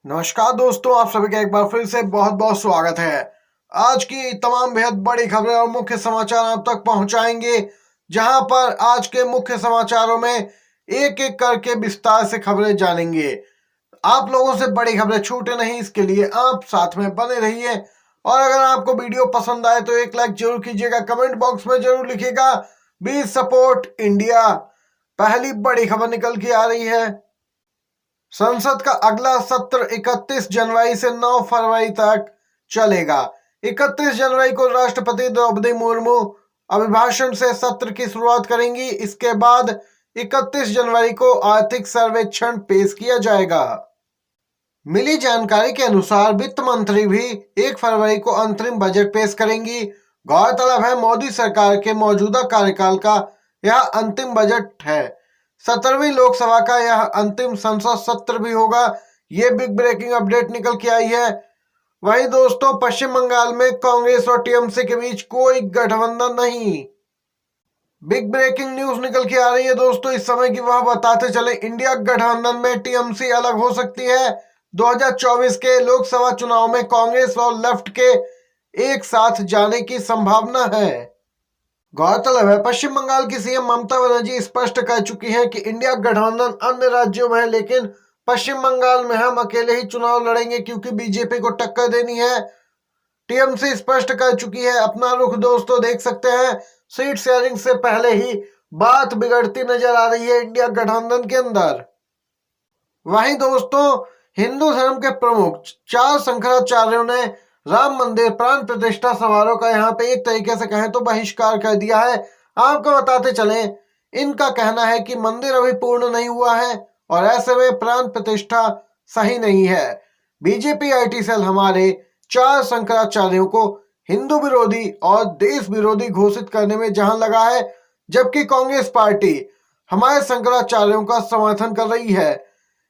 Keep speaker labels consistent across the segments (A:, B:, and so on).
A: नमस्कार दोस्तों, आप सभी का एक बार फिर से बहुत बहुत स्वागत है। आज की तमाम बेहद बड़ी खबरें और मुख्य समाचार आप तक पहुंचाएंगे, जहां पर आज के मुख्य समाचारों में एक एक करके विस्तार से खबरें जानेंगे। आप लोगों से बड़ी खबरें छूटे नहीं, इसके लिए आप साथ में बने रहिए। और अगर आपको वीडियो पसंद आए तो एक लाइक जरूर कीजिएगा, कमेंट बॉक्स में जरूर लिखिएगा वी सपोर्ट इंडिया। पहली बड़ी खबर निकल के आ रही है। संसद का अगला सत्र 31 जनवरी से 9 फरवरी तक चलेगा। 31 जनवरी को राष्ट्रपति द्रौपदी मुर्मू अभिभाषण से सत्र की शुरुआत करेंगी। इसके बाद 31 जनवरी को आर्थिक सर्वेक्षण पेश किया जाएगा। मिली जानकारी के अनुसार वित्त मंत्री भी 1 फरवरी को अंतरिम बजट पेश करेंगी। गौरतलब है, मोदी सरकार के मौजूदा कार्यकाल का यह अंतिम बजट है। 17वीं लोकसभा का यह अंतिम संसद सत्र भी होगा। ये बिग ब्रेकिंग अपडेट निकल के आई है। वहीं दोस्तों, पश्चिम बंगाल में कांग्रेस और टीएमसी के बीच कोई गठबंधन नहीं। बिग ब्रेकिंग न्यूज निकल के आ रही है दोस्तों इस समय की, वह बताते चले इंडिया गठबंधन में टीएमसी अलग हो सकती है। 2024 के लोकसभा चुनाव में कांग्रेस और लेफ्ट के एक साथ जाने की संभावना है। गौरतलब है, पश्चिम बंगाल की सीएम ममता बनर्जी स्पष्ट कर चुकी हैं कि इंडिया गठबंधन अन्य राज्यों में है, लेकिन पश्चिम बंगाल में हम अकेले ही चुनाव लड़ेंगे क्योंकि बीजेपी को टक्कर देनी है। टीएमसी स्पष्ट कर चुकी है अपना रुख। दोस्तों देख सकते हैं, सीट शेयरिंग से पहले ही बात बिगड़ती नजर आ रही है इंडिया गठबंधन के अंदर। वहीं दोस्तों, हिंदू धर्म के प्रमुख 4 शंकराचार्यों ने राम मंदिर प्राण प्रतिष्ठा समारोह का यहाँ पे एक तरीके से कहें तो बहिष्कार कर दिया है। आपको बताते चले, इनका कहना है कि मंदिर अभी पूर्ण नहीं हुआ है और ऐसे में प्राण प्रतिष्ठा सही नहीं है। बीजेपी आईटी सेल हमारे 4 शंकराचार्यों को हिंदू विरोधी और देश विरोधी घोषित करने में जहां लगा है, जबकि कांग्रेस पार्टी हमारे शंकराचार्यों का समर्थन कर रही है।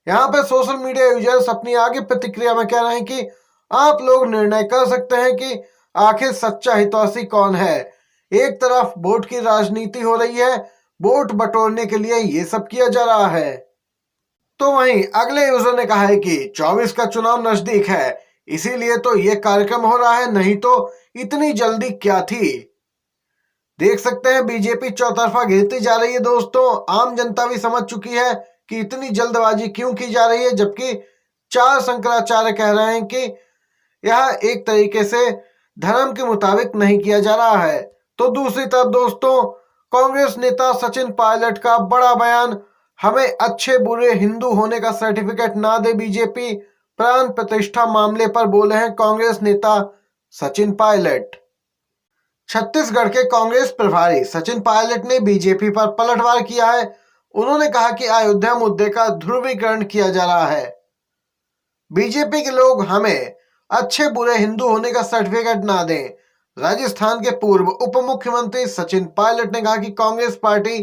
A: यहाँ पे सोशल मीडिया यूजर्स अपनी आगे प्रतिक्रिया में कह रहे हैं कि आप लोग निर्णय कर सकते हैं कि आखिर सच्चा हितैषी कौन है। एक तरफ वोट की राजनीति हो रही है, वोट बटोरने के लिए ये सब किया जा रहा है। तो वहीं अगले यूजर ने कहा है कि 24 का चुनाव नजदीक है, इसीलिए तो ये कार्यक्रम हो रहा है, नहीं तो इतनी जल्दी क्या थी। देख सकते हैं बीजेपी चौतरफा घिरती जा रही है दोस्तों। आम जनता भी समझ चुकी है कि इतनी जल्दबाजी क्यों की जा रही है, जबकि 4 शंकराचार्य कह रहे हैं कि यह एक तरीके से धर्म के मुताबिक नहीं किया जा रहा है। तो दूसरी तरफ दोस्तों, कांग्रेस नेता सचिन पायलट का बड़ा बयान, हमें अच्छे बुरे हिंदू होने का सर्टिफिकेट ना दे बीजेपी, प्राण प्रतिष्ठा मामले पर बोले हैं कांग्रेस नेता सचिन पायलट। छत्तीसगढ़ के कांग्रेस प्रभारी सचिन पायलट ने बीजेपी पर पलटवार किया है। उन्होंने कहा कि अयोध्या मुद्दे का ध्रुवीकरण किया जा रहा है। बीजेपी के लोग हमें अच्छे बुरे हिंदू होने का सर्टिफिकेट ना दें। राजस्थान के पूर्व उप मुख्यमंत्री सचिन पायलट ने कहा कि कांग्रेस पार्टी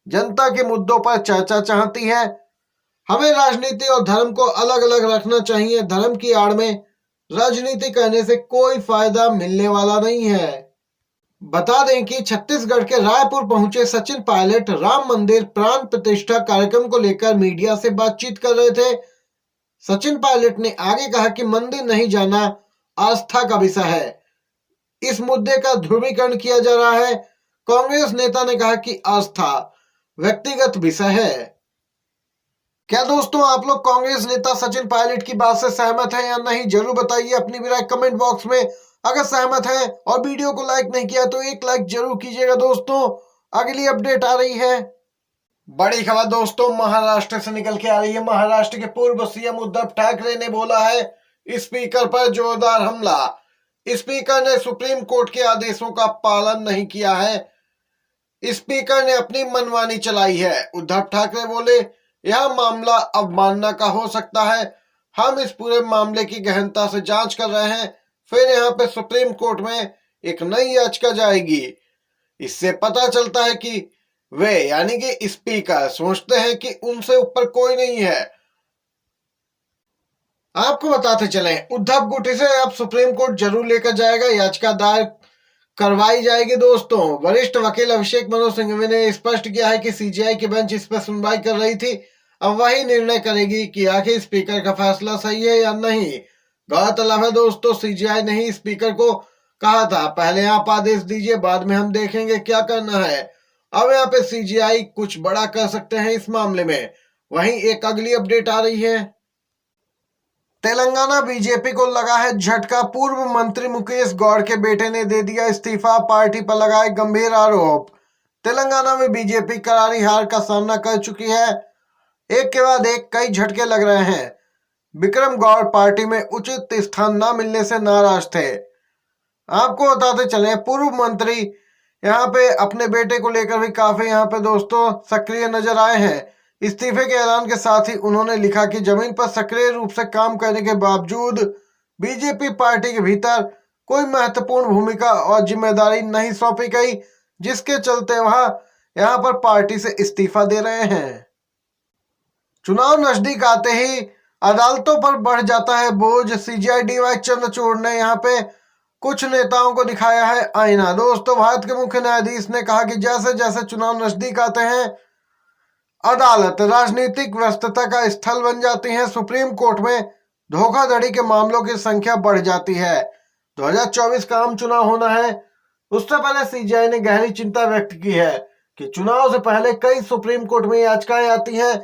A: जनता के मुद्दों पर चर्चा चाहती है। हमें राजनीति और धर्म को अलग अलग रखना चाहिए। धर्म की आड़ में राजनीति करने से कोई फायदा मिलने वाला नहीं है। बता दें कि छत्तीसगढ़ के रायपुर पहुंचे सचिन पायलट राम मंदिर प्राण प्रतिष्ठा कार्यक्रम को लेकर मीडिया से बातचीत कर रहे थे। सचिन पायलट ने आगे कहा कि मंदिर नहीं जाना आस्था का विषय है, इस मुद्दे का ध्रुवीकरण किया जा रहा है। कांग्रेस नेता ने कहा कि आस्था व्यक्तिगत विषय है। क्या दोस्तों आप लोग कांग्रेस नेता सचिन पायलट की बात से सहमत हैं या नहीं, जरूर बताइए अपनी भी राय कमेंट बॉक्स में। अगर सहमत हैं और वीडियो को लाइक नहीं किया तो एक लाइक जरूर कीजिएगा दोस्तों। अगली अपडेट आ रही है, बड़ी खबर दोस्तों महाराष्ट्र से निकल के आ रही है। महाराष्ट्र के पूर्व सीएम उद्धव ठाकरे ने बोला है स्पीकर पर जोरदार हमला। स्पीकर ने सुप्रीम कोर्ट के आदेशों का पालन नहीं किया है। स्पीकर ने अपनी मनमानी चलाई है। उद्धव ठाकरे बोले यह मामला अवमानना का हो सकता है। हम इस पूरे मामले की गहनता से जांच कर रहे हैं, फिर यहाँ पे सुप्रीम कोर्ट में एक नई याचिका जाएगी। इससे पता चलता है कि वे यानी कि स्पीकर सोचते हैं कि उनसे ऊपर कोई नहीं है। आपको बताते चलें, उद्धव गुट से अब सुप्रीम कोर्ट जरूर लेकर जाएगा, याचिका दायर करवाई जाएगी दोस्तों। वरिष्ठ वकील अभिषेक मनु सिंघवी ने स्पष्ट किया है कि सीजीआई की बेंच इस पर सुनवाई कर रही थी। अब वही निर्णय करेगी कि आखिर स्पीकर का फैसला सही है या नहीं। गौरतलब है दोस्तों, सीजीआई ने ही स्पीकर को कहा था पहले आप आदेश दीजिए, बाद में हम देखेंगे क्या करना है। अब यहाँ पे सीजीआई कुछ बड़ा कर सकते हैं इस मामले में। वहीं एक अगली अपडेट आ रही है। तेलंगाना बीजेपी को लगा है झटका। पूर्व मंत्री मुकेश गौड़ के बेटे ने दे दिया इस्तीफा, पार्टी पर लगाए गंभीर आरोप। तेलंगाना में बीजेपी करारी हार का सामना कर चुकी है। एक के बाद एक कई झटके लग रहे हैं। विक्रम गौड़ पार्टी में उचित स्थान न मिलने से नाराज थे। आपको बताते चले, पूर्व मंत्री यहाँ पे अपने बेटे को लेकर भी काफी यहाँ पे दोस्तों सक्रिय नजर आए हैं। इस्तीफे के ऐलान के साथ ही उन्होंने लिखा कि जमीन पर सक्रिय रूप से काम करने के बावजूद बीजेपी पार्टी के भीतर कोई महत्वपूर्ण भूमिका और जिम्मेदारी नहीं सौंपी गई, जिसके चलते वह यहाँ पर पार्टी से इस्तीफा दे रहे हैं। चुनाव नजदीक आते ही अदालतों पर बढ़ जाता है बोझ। सीजीआई डीवाई चंद्रचूड़ ने यहाँ पे कुछ नेताओं को दिखाया है आईना। दोस्तों, भारत के मुख्य न्यायाधीश ने कहा कि जैसे जैसे चुनाव नजदीक आते हैं, अदालत राजनीतिक व्यस्तता का स्थल बन जाती है। सुप्रीम कोर्ट में धोखाधड़ी के मामलों की संख्या बढ़ जाती है। 2024 का आम चुनाव होना है, उससे पहले सीजीआई ने गहरी चिंता व्यक्त की है कि चुनाव से पहले कई सुप्रीम कोर्ट में याचिकाएं आती हैं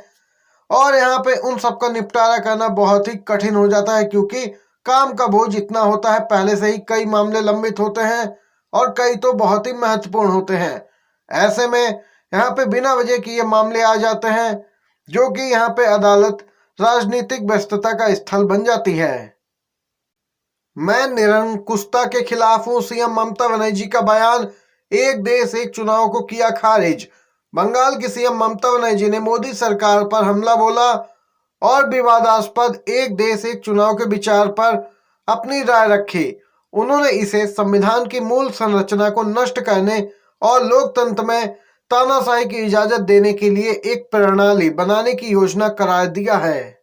A: और यहाँ पे उन सबका निपटारा करना बहुत ही कठिन हो जाता है, क्योंकि काम का बोझ इतना होता है। पहले से ही कई मामले लंबित होते हैं और कई तो बहुत ही महत्वपूर्ण होते हैं। ऐसे में यहाँ पे बिना वजह की ये मामले आ जाते हैं, जो कि यहाँ पे अदालत राजनीतिक व्यस्तता का स्थल बन जाती है। मैं निरंकुशता के खिलाफ हूं, सीएम ममता बनर्जी का बयान। एक देश एक चुनाव को किया खारिज। बंगाल की सीएम ममता बनर्जी ने मोदी सरकार पर हमला बोला और विवादास्पद एक देश एक चुनाव के विचार पर अपनी राय रखी। उन्होंने इसे संविधान की मूल संरचना को नष्ट करने और लोकतंत्र में तानाशाही की इजाजत देने के लिए एक प्रणाली बनाने की योजना करार दिया है।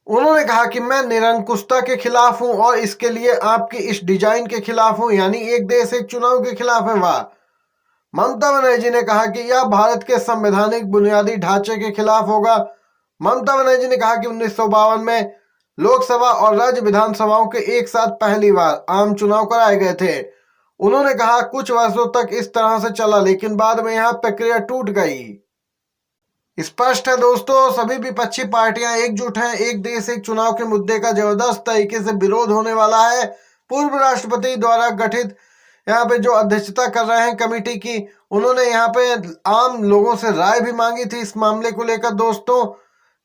A: उन्होंने कहा कि मैं निरंकुशता के खिलाफ हूं और इसके लिए आपकी इस डिजाइन के खिलाफ हूं, यानी एक देश एक चुनाव के खिलाफ है। वाह। ममता बनर्जी ने कहा कि यह भारत के संवैधानिक बुनियादी ढांचे के खिलाफ होगा। ममता बनर्जी ने कहा कि 1952 में लोकसभा और राज्य विधानसभाओं के एक साथ पहली बार आम चुनाव कराए गए थे। उन्होंने कहा कुछ वर्षों तक इस तरह से चला, लेकिन बाद में यह प्रक्रिया टूट गई। स्पष्ट है दोस्तों, सभी विपक्षी पार्टियां एकजुट हैं। एक देश एक चुनाव के मुद्दे का जबरदस्त तरीके से विरोध होने वाला है। पूर्व राष्ट्रपति द्वारा गठित यहाँ पे जो अध्यक्षता कर रहे हैं कमेटी की, उन्होंने यहाँ पे आम लोगों से राय भी मांगी थी इस मामले को लेकर दोस्तों,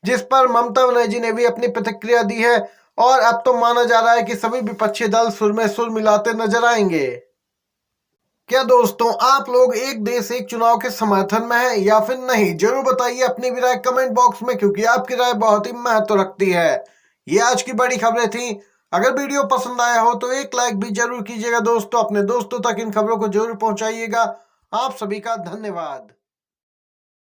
A: जिस पर ममता बनर्जी ने भी अपनी प्रतिक्रिया दी है। और अब तो माना जा रहा है कि सभी विपक्षी दल सुर में सुर मिलाते नजर आएंगे। क्या दोस्तों, आप लोग एक देश एक चुनाव के समर्थन में हैं या फिर नहीं? जरूर बताइए अपनी भी राय कमेंट बॉक्स में, क्योंकि आपकी राय बहुत ही महत्व रखती है। ये आज की बड़ी खबरें थी। अगर वीडियो पसंद आया हो तो एक लाइक भी जरूर कीजिएगा दोस्तों। अपने दोस्तों तक इन खबरों को जरूर पहुंचाइएगा। आप सभी का धन्यवाद।